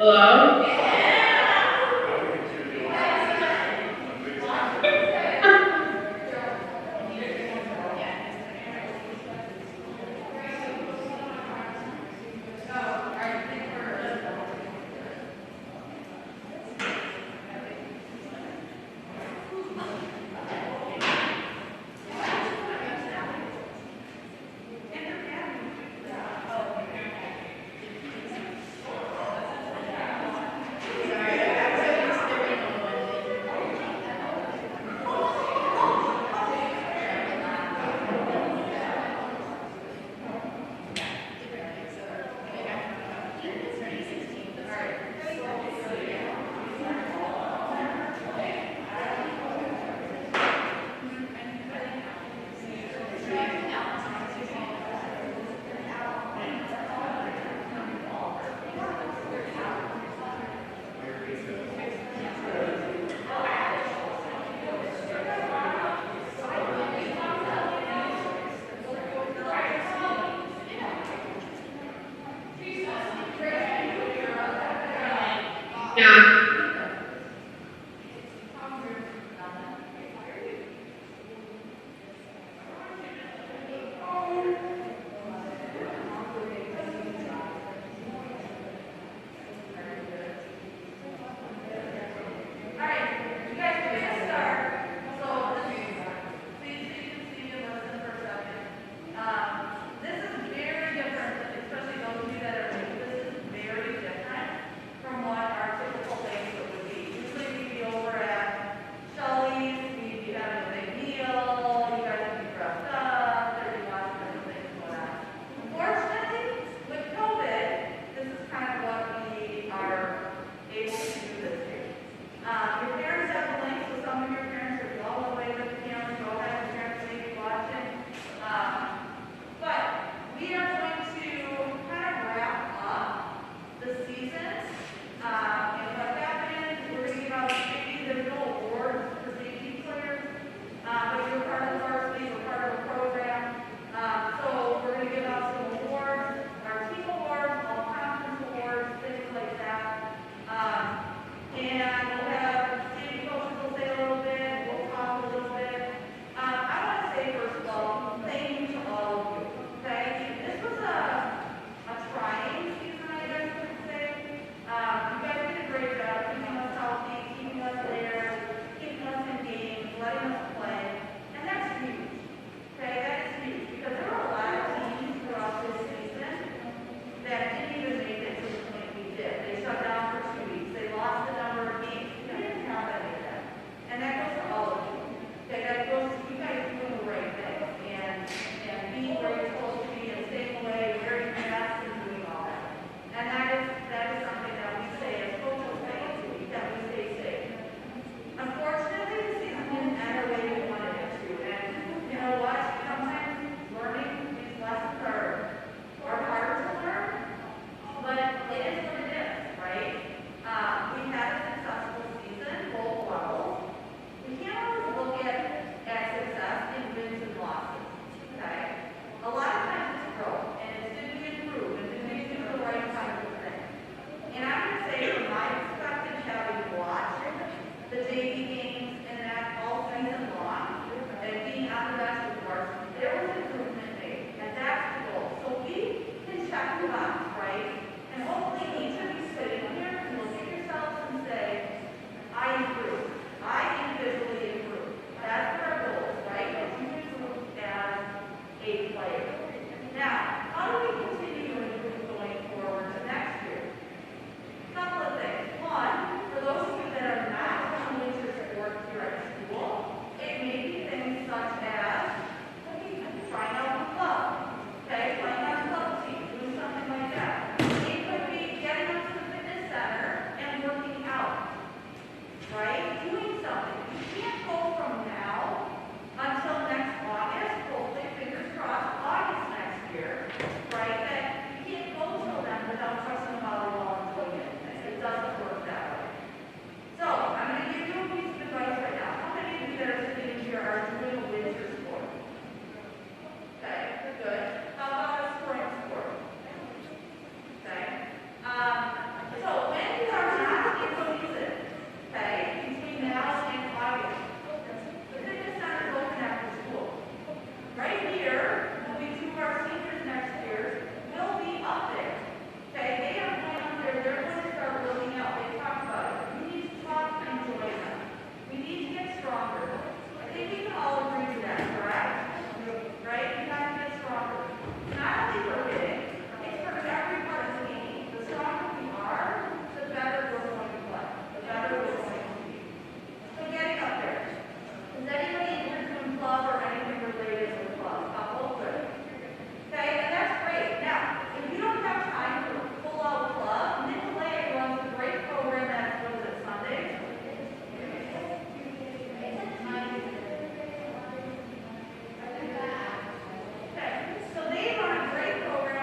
Hello?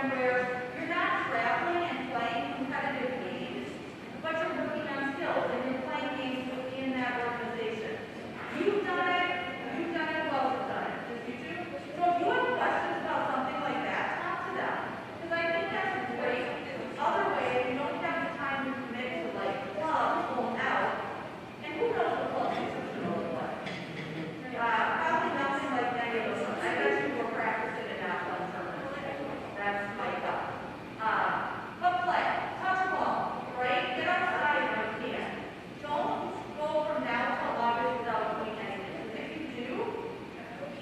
program where you're not traveling and playing competitive games, but you're working on skills and you're playing games within that organization. You've done it, who else has done it? Just you two? So if you have questions about something like that, talk to them. Because I think that's a great other way if you don't have the time to commit to like clubs going out. And who knows what club description will look like? Probably nothing like any of those. I bet you were practicing it now on tournament. That's my gut. But play, touch a ball, right? Get outside when you can. Don't go from now till August without doing anything. Because if you do,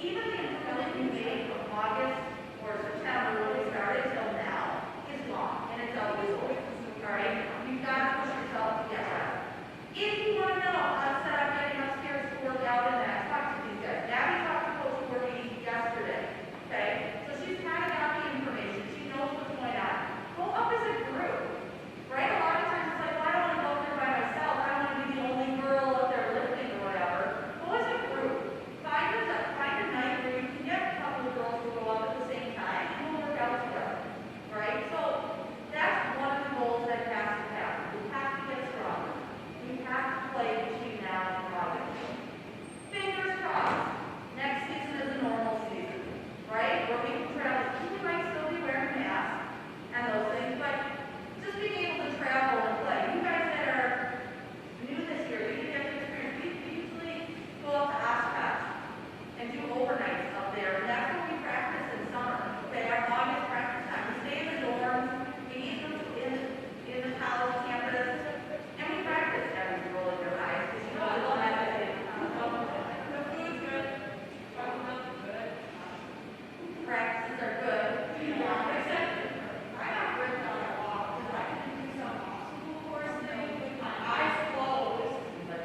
even the improvement you made from August or September when we started till now is gone, and it's always over. All right? You've got to push yourself to get better. If you want to know how to set up getting upstairs to work out in that, talk to these guys. Gabby talked to Coach Corby yesterday. Okay? So she's kind of got the information. She knows what's going on. Go up as a group. Right? A lot of times it's like, well, I don't want to go up there by myself. I don't want to be the only girl up there lifting or whatever. Go as a group. Find a night where you can get a couple of girls to go up at the same time and we'll work out together. Right? So that's one of the goals that has to happen. We have to get stronger. We have to play between now and August. Fingers crossed. Next season is a normal season. Right? Where we can travel. We might still be wearing masks and those things, but just being able to travel and play. You guys that are new this year, you get to experience. We usually go up to Oshkosh and do overnights up there, and that's where we practice in summer. Okay, our August practice time. We stay in the dorms, we eat in the college campus, and we practice every roll of your eyes, because you know it's not that big. The food's good. Practices are good. Except I got ripped on a walk because I couldn't do some obstacle course thing with my eyes closed. But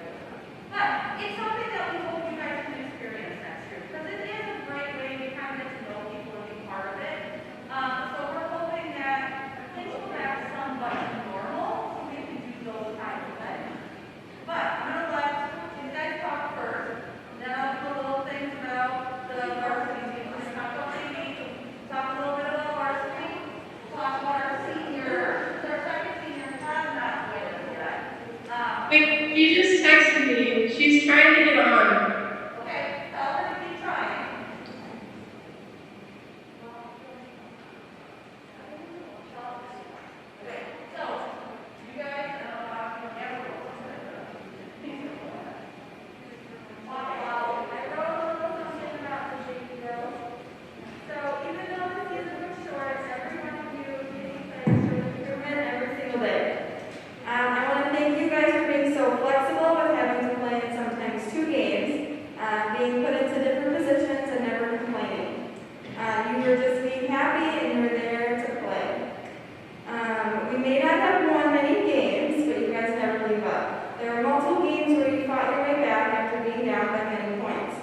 it's something that we hope you guys can experience next year, because it is a great way to kind of get to know people and be part of it. So we're hoping that things will go back to somewhat normal so we can do those kinds of things. But I'm going to let you guys talk first, then I'll do a little things about the varsity team. We're going to talk about talk a little bit about varsity, talk about our senior, our second senior class, not with us yet. Wait, you just texted me. She's trying to get on. Okay, tell her to keep trying. Okay, so, you guys, I wrote a little something about the JV girls. So, even though the season was short, every one of you getting players showed improvement every single day. I want to thank you guys for being so flexible with having to play in sometimes 2 games, being put into different positions and never complaining. You were just being happy and you were there to play. We may not have won many games, but you guys never gave up. There were multiple games where you fought your way back after being down by many points.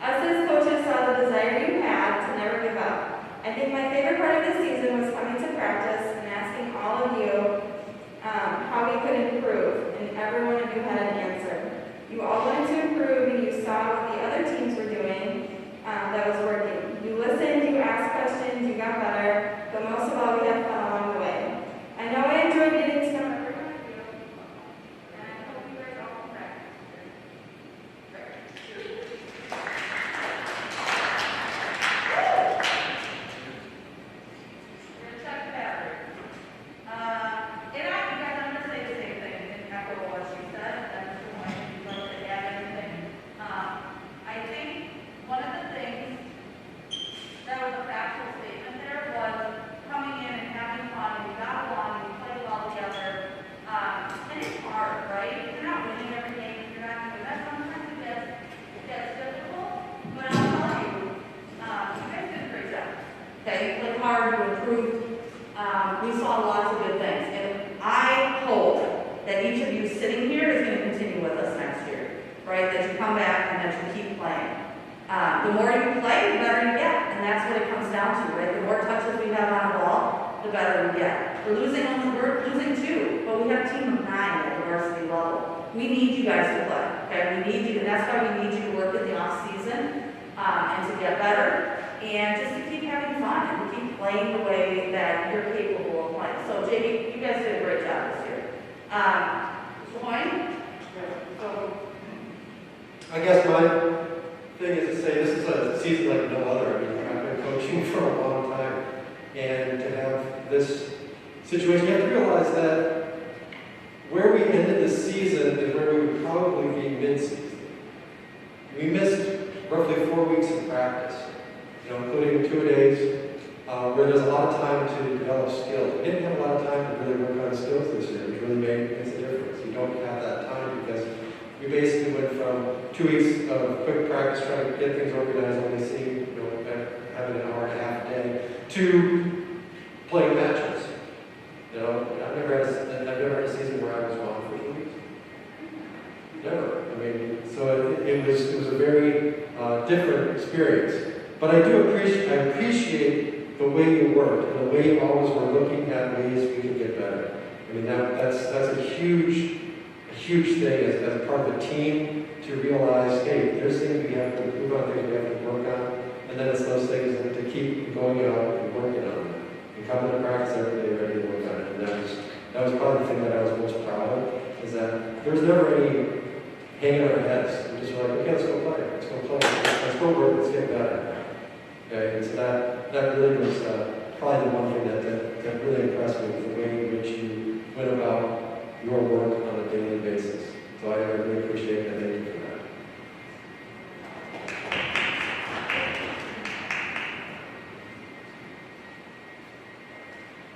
Us as coaches saw the desire you had to never give up. I think my favorite part of this season was coming to practice and asking all of you how we could improve, and every one of you had an answer. You all wanted to improve, and you saw what the other teams were doing that was working. You listened, you asked questions, you got better, but most of all, we had fun along the way. I know I enjoyed getting to know every one of you, and I hope you guys all come back. Okay, click hard to improve. We saw lots of good things, and I hope that each of you sitting here is going to continue with us next year, right? That you come back and that you keep playing. The more you play, the better you get, and that's what it comes down to, right? The more touches we have on a ball, the better we get. We're losing 2, but we have a team of 9 at the varsity level. We need you guys to play, okay? We need you, and that's why we need you to work in the off season and to get better, and just to keep having fun and to keep playing the way that you're capable of playing. So, Jamie, you guys did a great job this year. Mr. Hoyne? So, I guess my thing is to say this is a season like no other. I mean, I've been coaching for a long time, and to have this situation, you have to realize that where we ended the season is where we would probably be mid-season. We missed roughly 4 weeks of practice, including 2 days, where there's a lot of time to develop skills. We didn't have a lot of time to really work on skills this year, which really makes a difference. You don't have that time because we basically went from 2 weeks of quick practice trying to get things organized, only seeing, having an hour and a half a day, to playing matches. I've never had a season where I was gone for 2 weeks. Never. I mean, so it was a very different experience. But I do appreciate the way you worked and the way you always were looking at ways we could get better. I mean, that's a huge thing as a part of a team to realize, hey, there's things we have to improve on, things we have to work on, and then it's those things that to keep going out and working on them. And coming to practice every day ready to work on it. And that was probably the thing that I was most proud of, is that there was never any hanging on our heads. We just were like, okay, let's go play. Let's go work, let's get better. Okay, and so that really was probably the one thing that really impressed me, was the way in which you went about your work on a daily basis. So I really appreciate it, and thank you for that.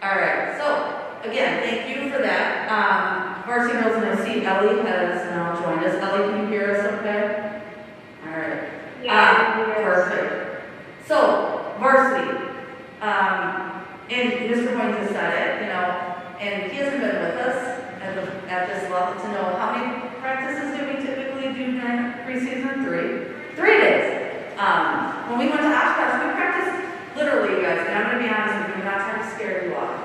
all right, so, again, thank you for that. Varsity Girls, and I see Ellie has now joined us. Ellie, can you hear us okay? All right. Yeah. Perfect. So, varsity. And Mr. Hoyne just said it, and he hasn't been with us at this level to know how many practices do we typically do during preseason? 3 days. When we went to Oshkosh, we practiced literally, you guys, and I'm going to be honest with you, I'm not trying to scare you off,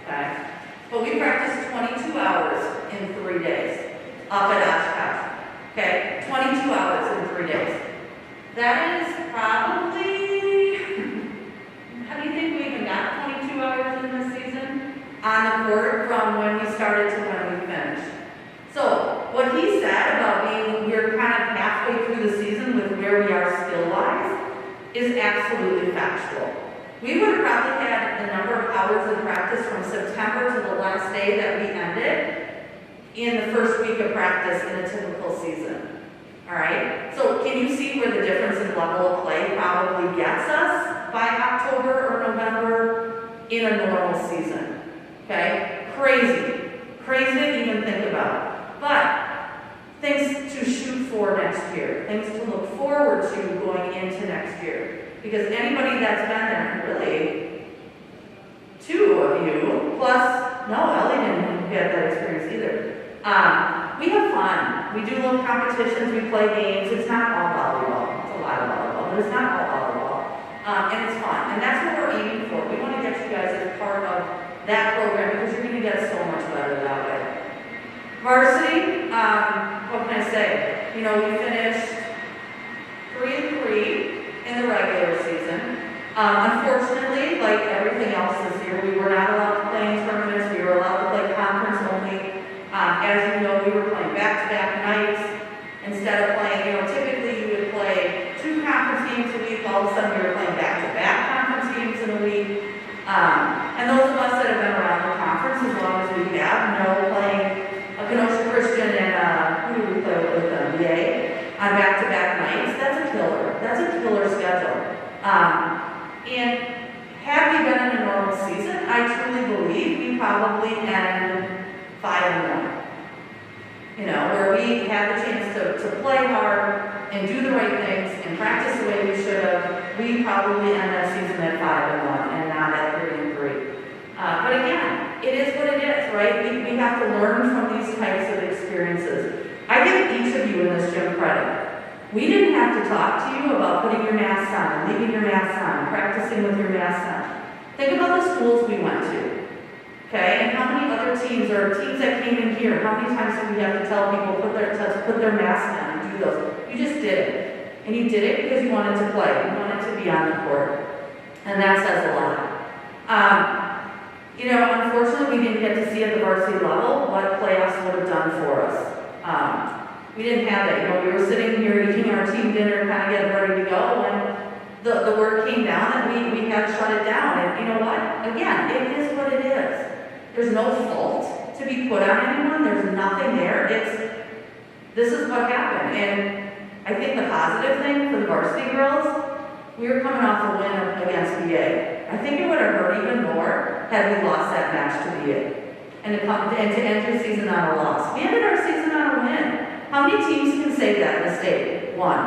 okay? But we practiced 22 hours in 3 days up at Oshkosh, okay? 22 hours in 3 days. That is probably, how do you think we even got 22 hours in this season? On the court from when we started to when we finished. So, what he said about we're kind of halfway through the season with where we are skill-wise is absolutely factual. We would have probably had the number of hours in practice from September to the last day that we ended in the first week of practice in a typical season. All right? So, can you see where the difference in level of play probably gets us by October or November in a normal season? Okay? Crazy to even think about. But things to shoot for next year, things to look forward to going into next year. Because anybody that's been there, really, 2 of you, plus, no, Ellie didn't get that experience either. We have fun. We do little competitions, we play games. It's not all volleyball. It's a lot of volleyball, but it's not all volleyball. And it's fun. And that's what we're aiming for. We want to get you guys as part of that program because you're going to get so much better that way. Varsity, what can I say? We finished 3-3 in the regular season. Unfortunately, like everything else this year, we were not allowed to play in tournaments. We were allowed to play conference only. As you know, we were playing back-to-back nights instead of playing, typically you would play 2 conference games a week. All of a sudden, we were playing back-to-back conference games in a week. And those of us that have been around the conference as long as we have, know playing a Kenosha Christian and who do we play with them? VA on back-to-back nights. That's a killer. That's a killer schedule. And had we been in a normal season, I truly believe we probably end 5-1. Where we had the chance to play hard and do the right things and practice the way we should have, we probably end that season at 5-1 and not at 3-3. But again, it is what it is, right? We have to learn from these types of experiences. I give each of you in this gym credit. We didn't have to talk to you about putting your masks on, leaving your masks on, practicing with your masks on. Think about the schools we went to. Okay, and how many other teams or teams that came in here, how many times did we have to tell people put their masks on and do those? You just did it. And you did it because you wanted to play. You wanted to be on the court. And that says a lot. Unfortunately, we didn't get to see at the varsity level what playoffs would have done for us. We didn't have that. We were sitting here eating our team dinner, kind of getting ready to go, when the word came down that we had to shut it down. And you know what? Again, it is what it is. There's no fault to be put on anyone. There's nothing there. This is what happened. And I think the positive thing for the varsity girls, we were coming off a win against BA. I think it would have hurt even more had we lost that match to BA. And to end your season on a loss. We ended our season on a win. How many teams can say that in the state? One.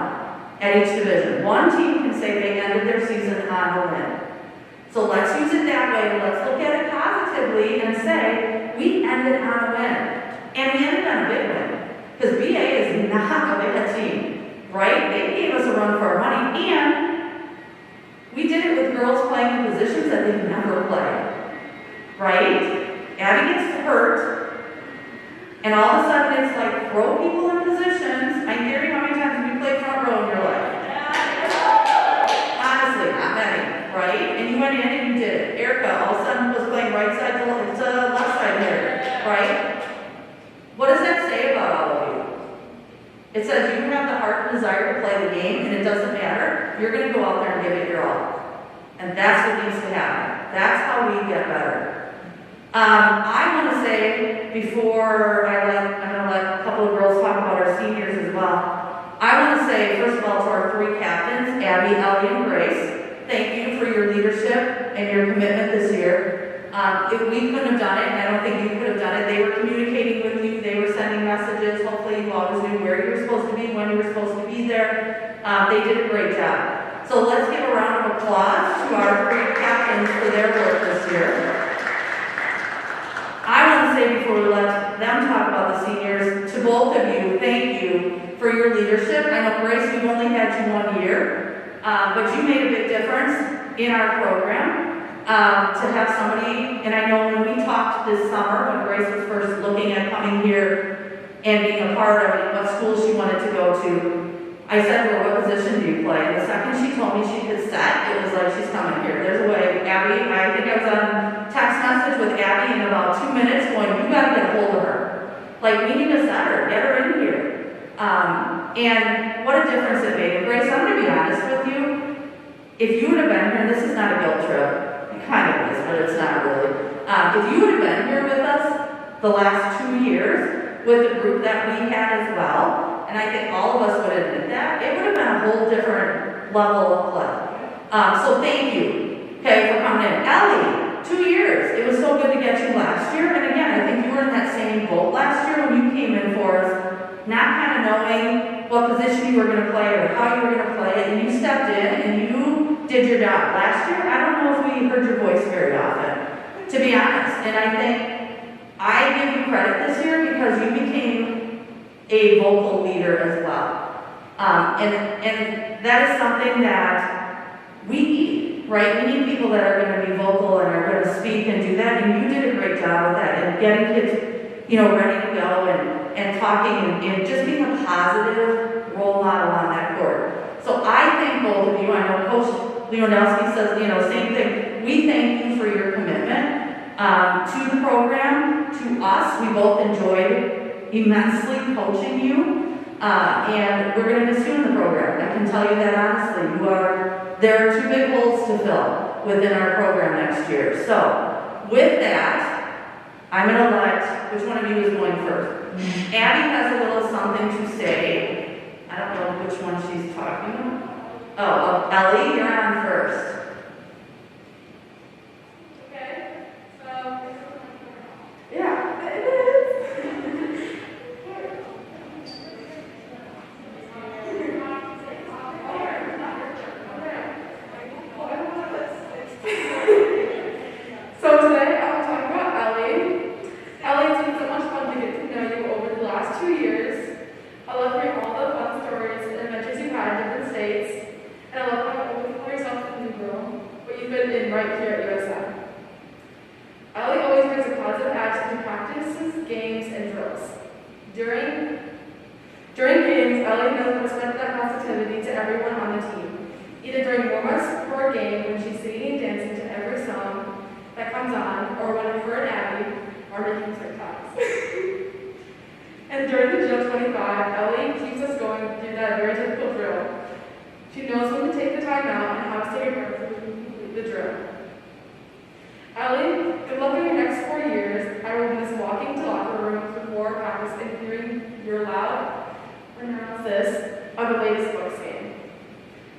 At each division. One team can say they ended their season on a win. So let's use it that way. Let's look at it positively and say, we ended on a win. And we ended on a big win. Because BA is not a bad team. Right? They gave us a run for our money. And we did it with girls playing in positions that they've never played. Right? Abby gets hurt, and all of a sudden it's like, throw people in positions. I hear you, how many times have you played front row in your life? Honestly, not many, right? And you went in and you did it. Erica all of a sudden was playing right side to left side here, right? What does that say about all of you? It says you have the heart and desire to play the game, and it doesn't matter. You're going to go out there and give it your all. And that's what needs to happen. That's how we get better. I want to say, before I'm going to let a couple of girls talk about our seniors as well. I want to say, first of all, to our three captains, Abby, Ellie, and Grace, thank you for your leadership and your commitment this year. If we couldn't have done it, and I don't think you could have done it, they were communicating with you, they were sending messages. Hopefully you always knew where you were supposed to be, when you were supposed to be there. They did a great job. So let's give a round of applause to our three captains for their work this year. I want to say, before we let them talk about the seniors, to both of you, thank you for your leadership. I know, Grace, we've only had you 1 year, but you made a big difference in our program. To have somebody, and I know when we talked this summer, when Grace was first looking at coming here and being a part of it, what school she wanted to go to, I said to her, what position do you play? And the second she told me she could set, it was like, she's coming here. There's a way. Abby, I think I was on text message with Abby in about 2 minutes going, you got to get a hold of her. Like, we need to set her, get her in here. And what a difference it made. And Grace, I'm going to be honest with you. If you would have been here, and this is not a guilt trip, it kind of is, but it's not really. If you would have been here with us the last 2 years, with the group that we had as well, and I think all of us would admit that, it would have been a whole different level of play. So thank you, okay, for coming in. Ellie, 2 years. It was so good to get you last year. And again, I think you were in that same boat last year when you came in for us, not kind of knowing what position you were going to play or how you were going to play it, and you stepped in and you did your job. Last year, I don't know if we heard your voice very often, to be honest. And I think I give you credit this year because you became a vocal leader as well. And that is something that we need, right? We need people that are going to be vocal and are going to speak and do that. And you did a great job with that and getting kids, ready to go and talking and just being a positive role model on that court. So I thank both of you. I know Coach Leonowski says, same thing. We thank you for your commitment to the program, to us. We both enjoyed immensely coaching you. And we're going to miss you in the program. I can tell you that honestly. There are 2 big holes to fill within our program next year. So, with that, I'm going to let, which one of you is going first? Abby has a little something to say. I don't know which one she's talking about. Oh, Ellie, you're on first. Okay, so, yeah, it is. So today I'm talking about Ellie. Ellie, it's been so much fun to get to know you over the last 2 years. I love hearing all the fun stories and adventures you've had in different states. And I love how you always call yourself a new girl, but you've been in right here at USM. Ellie always brings a positive attitude to practices, games, and drills. During games, Ellie knows how to spread that positivity to everyone on the team. Either during warm-ups for a game when she's singing and dancing to every song, already keeps her ties. And during the drill 25, Ellie keeps us going through that very difficult drill. She knows when to take the time out and how to take a breath so we can complete the drill. Ellie, good luck in your next 4 years. I will miss walking to locker rooms before practice and hearing your loud analysis of the latest books game.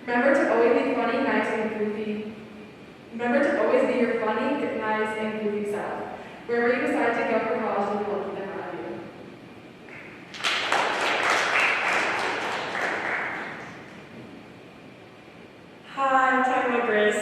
Remember to always be funny, nice, and goofy. Remember to always be your funny, nice, and goofy self. Wherever you decide to go for college, we'll be lucky to have you. Hi, I'm talking about Grace.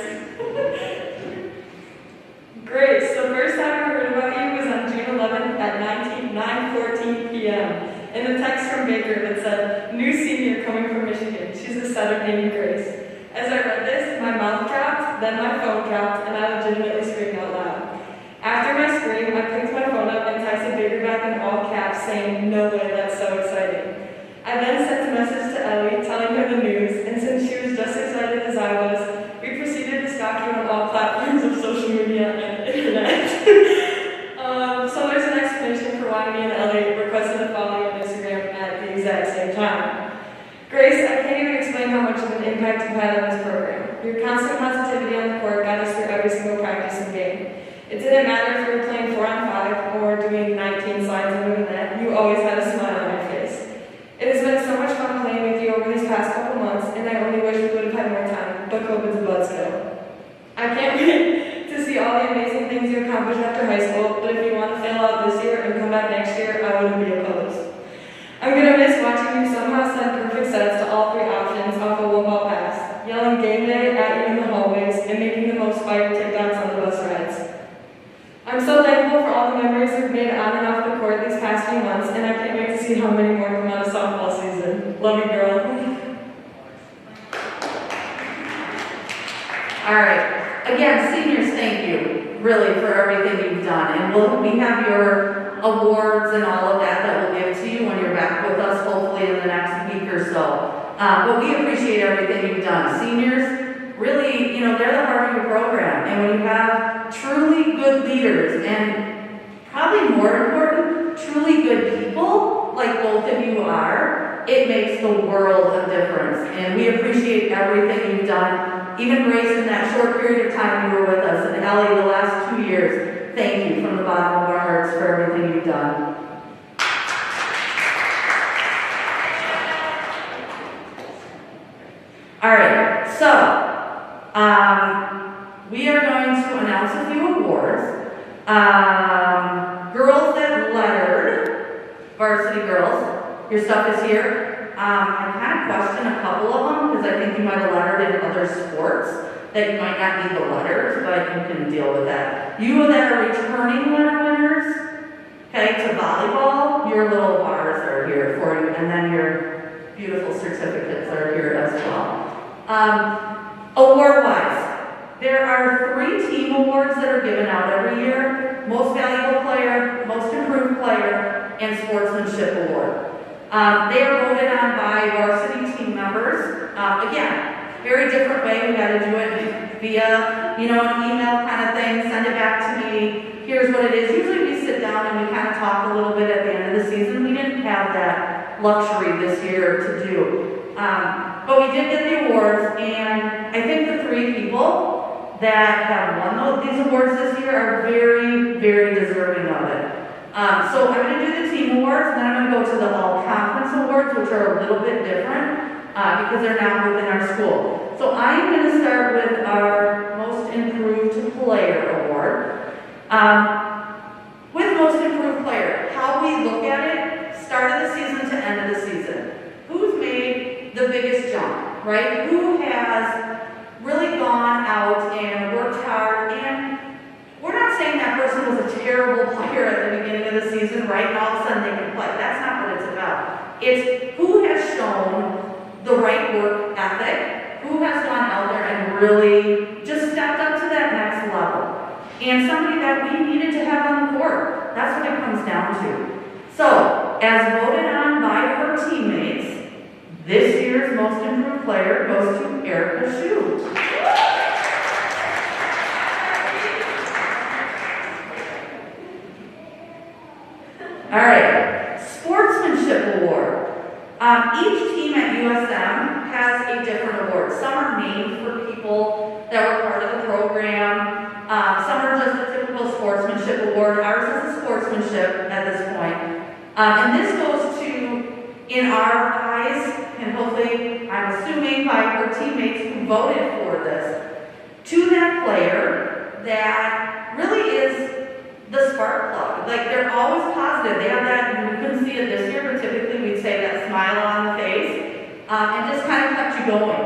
Grace, the first time I heard about you was on June 11th at 9:14 p.m. in a text from Baker that said, "New senior coming from Michigan. She's a setter named Grace." As I read this, my mouth dropped, then my phone dropped, and I legitimately screamed out loud. After my scream, I picked my phone up and texted Baker back in all caps saying, "No way, that's so exciting." I then sent a message to Ellie telling her the news, and since she was just as excited as I was, we proceeded to stalk you on all platforms of social media and internet. So there's an explanation for why me and Ellie requested to follow you on Instagram at the exact same time. Grace, I can't even explain how much of an impact you've had on this program. Your constant positivity on the court got us through every single practice and game. It didn't matter if you were playing 4-on-5 or doing 19 slides over the net, you always had a smile on your face. It has been so much fun playing with you over these past couple months, and I only wish we would have had more time, but COVID's a buzzkill. I can't wait to see all the amazing things you accomplish after high school, but if you want to fail out this year and come back next year, I wouldn't be opposed. I'm going to miss watching you somehow send perfect sets to all 3 options off a Volleyball pass, yelling game day at you in the hallways, and making the most fire TikToks on the bus rides. I'm so thankful for all the memories we've made on and off the court these past few months, and I can't wait to see how many more come out of softball season. Love you, girl. All right. Again, seniors, thank you, really, for everything you've done. And we have your awards and all of that we'll give to you when you're back with us, hopefully in the next week or so. But we appreciate everything you've done. Seniors, really, they're the heart of your program. And when you have truly good leaders and probably more important, truly good people like both of you are, it makes the world of difference. And we appreciate everything you've done. Even Grace, in that short period of time you were with us, and Ellie, the last 2 years, thank you from the bottom of our hearts for everything you've done. All right, so we are going to announce a few awards. Girls that lettered, varsity girls, your stuff is here. I kind of question a couple of them because I think you might have lettered in other sports that you might not need the letters, but you can deal with that. You that are returning letter winners, okay, to volleyball, your little bars are here for you, and then your beautiful certificates are here as well. Award-wise, there are 3 team awards that are given out every year: Most Valuable Player, Most Improved Player, and Sportsmanship Award. They are voted on by varsity team members. Again, very different way. We got to do it via, an email kind of thing. Send it back to me. Here's what it is. Usually we sit down and we kind of talk a little bit at the end of the season. We didn't have that luxury this year to do. But we did get the awards, and I think the 3 people that have won these awards this year are very, very deserving of it. So I'm going to do the team awards, and then I'm going to go to the all-conference awards, which are a little bit different because they're not within our school. So I'm going to start with our Most Improved Player Award. With Most Improved Player, how we look at it, start of the season to end of the season. Who's made the biggest jump, right? Who has really gone out and worked hard, and we're not saying that person was a terrible player at the beginning of the season, right? And all of a sudden they can play. That's not what it's about. It's who has shown the right work ethic, who has gone out there and really just stepped up to that next level. And somebody that we needed to have on the court. That's what it comes down to. So, as voted on by her teammates, this year's Most Improved Player goes to Erica Shue. All right, Sportsmanship Award. Each team at USM has a different award. Some are named for people that were part of the program. Some are just a typical sportsmanship award. Ours is a sportsmanship at this point. And this goes to, in our eyes, and hopefully, I'm assuming by her teammates who voted for this, to that player that really is the spark plug. Like, they're always positive. They have that, you couldn't see it this year, but typically we'd say that smile on the face, and just kind of kept you going,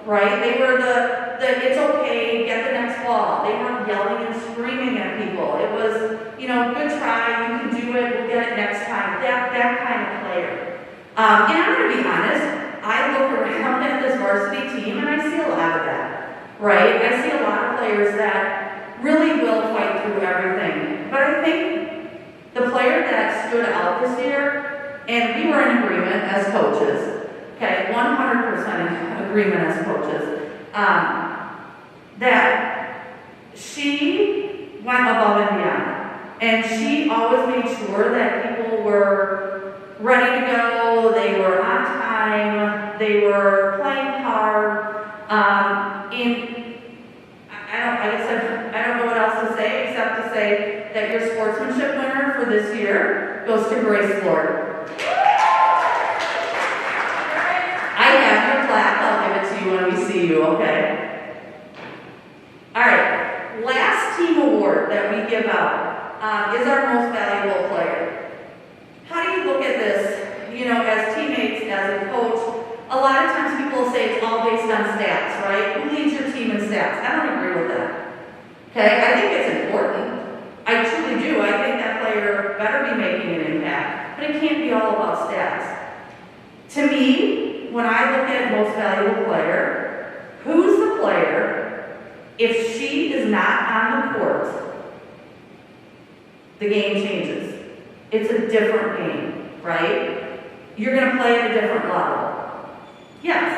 right? They were the it's okay, get the next ball. They weren't yelling and screaming at people. It was, you know, good try, you can do it, we'll get it next time. That kind of player. And I'm going to be honest, I look around at this varsity team and I see a lot of that, right? I see a lot of players that really will fight through everything. But I think the player that stood out this year, and we were in agreement as coaches, okay, 100% in agreement as coaches, that she went above and beyond. And she always made sure that people were ready to go, they were on time, they were playing hard. I don't know what else to say except to say that your sportsmanship winner for this year goes to Grace Ford. I have your plaque, I'll give it to you when we see you, okay? All right, last team award that we give out is our most valuable player. How do you look at this, you know, as teammates, as a coach? A lot of times people say it's all based on stats, right? Who leads your team in stats? I don't agree with that. Okay, I think it's important. I truly do. I think that player better be making an impact, but it can't be all about stats. To me, when I look at most valuable player, who's the player, if she is not on the court, the game changes. It's a different game, right? You're going to play at a different level. Yes,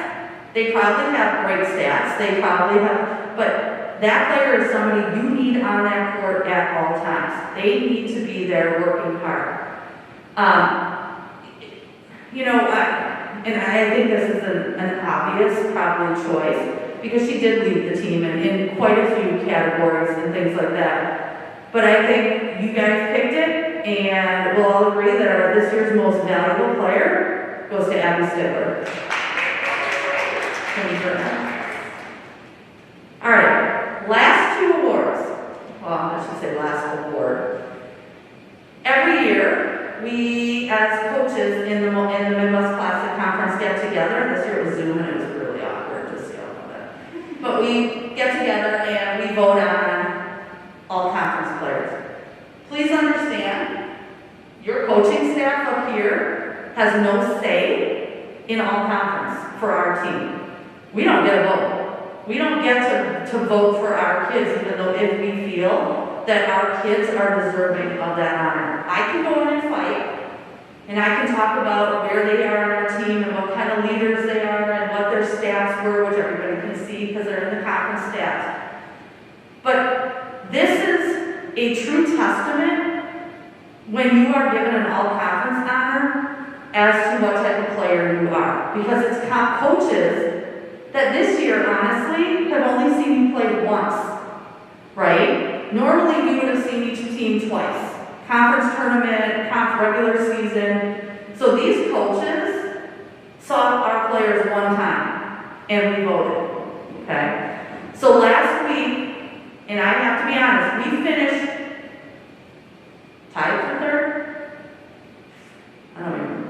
they probably have great stats, they probably have, but that player is somebody you need on that court at all times. They need to be there working hard. You know, and I think this is an obvious, probably, choice, because she did lead the team in quite a few categories and things like that. But I think you guys picked it, and we'll all agree that this year's most valuable player goes to Abby Stigler. All right, last two awards. Well, I should say last award. Every year, we as coaches in the Midwest Classic Conference get together. This year it was Zoom and it was really awkward to see all of that. But we get together and we vote on all conference players. Please understand, your coaching staff up here has no say in all conference for our team. We don't get a vote. We don't get to vote for our kids, even though if we feel that our kids are deserving of that honor. I can go in and fight, and I can talk about where they are on our team and what kind of leaders they are and what their stats were, which everybody can see because they're in the conference stats. But this is a true testament when you are given an all-conference honor as to what type of player you are. Because it's coaches that this year, honestly, have only seen me play once, right? Normally, we would have seen each team twice. Conference tournament, regular season. So these coaches saw our players one time, and we voted, okay? So last week, and I have to be honest, we finished tied for third? I don't even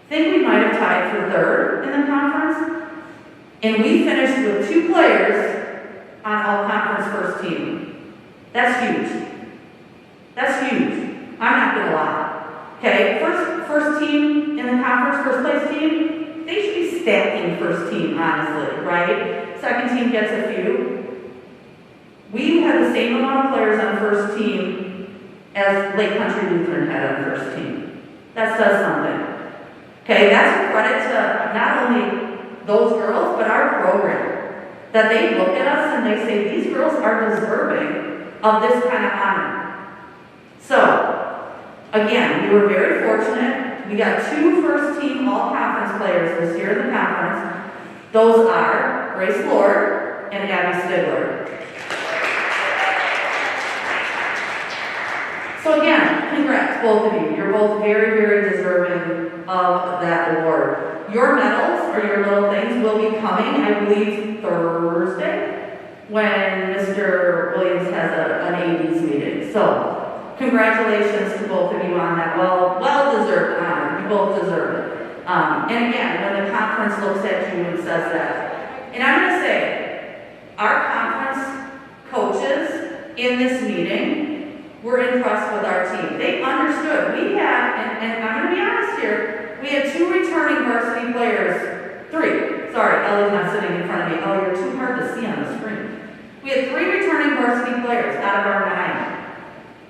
think we might have tied for third in the conference. And we finished with 2 players on all-conference first team. That's huge. That's huge. I'm not gonna lie. Okay, first team in the conference, first place team, they should be stacking first team, honestly, right? Second team gets a few. We had the same amount of players on first team as Lake Country Lutheran had on first team. That says something. Okay, that's a credit to not only those girls, but our program. That they look at us and they say, these girls are deserving of this kind of honor. So, Again, we were very fortunate. We got 2 first-team all-conference players this year in the conference. Those are Grace Lord and Abby Stigler. So again, congrats, both of you. You're both very, very deserving of that award. Your medals or your little things will be coming, I believe, Thursday, when Mr. Williams has an AD's meeting. So, congratulations to both of you on that well-deserved honor. You both deserve it. And again, when the conference looks at you and says that. And I'm going to say, our conference coaches in this meeting were impressed with our team. They understood. We had, and I'm going to be honest here, we had 2 returning varsity players. 3. Sorry, Ellie's not sitting in front of me. Ellie, you're too hard to see on the screen. We had 3 returning varsity players out of our 9.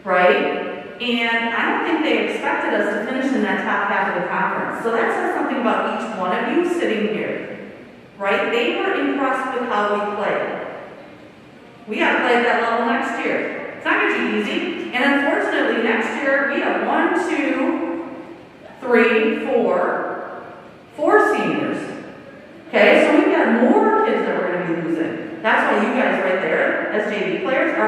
Right? And I don't think they expected us to finish in that top half of the conference. So that says something about each one of you sitting here. Right? They were impressed with how we played. We got to play at that level next year. It's not going to be easy. And unfortunately, next year we have 1, 2, 3, 4 seniors. Okay, so we've got more kids that we're going to be losing. That's why you guys right there, as JV players, are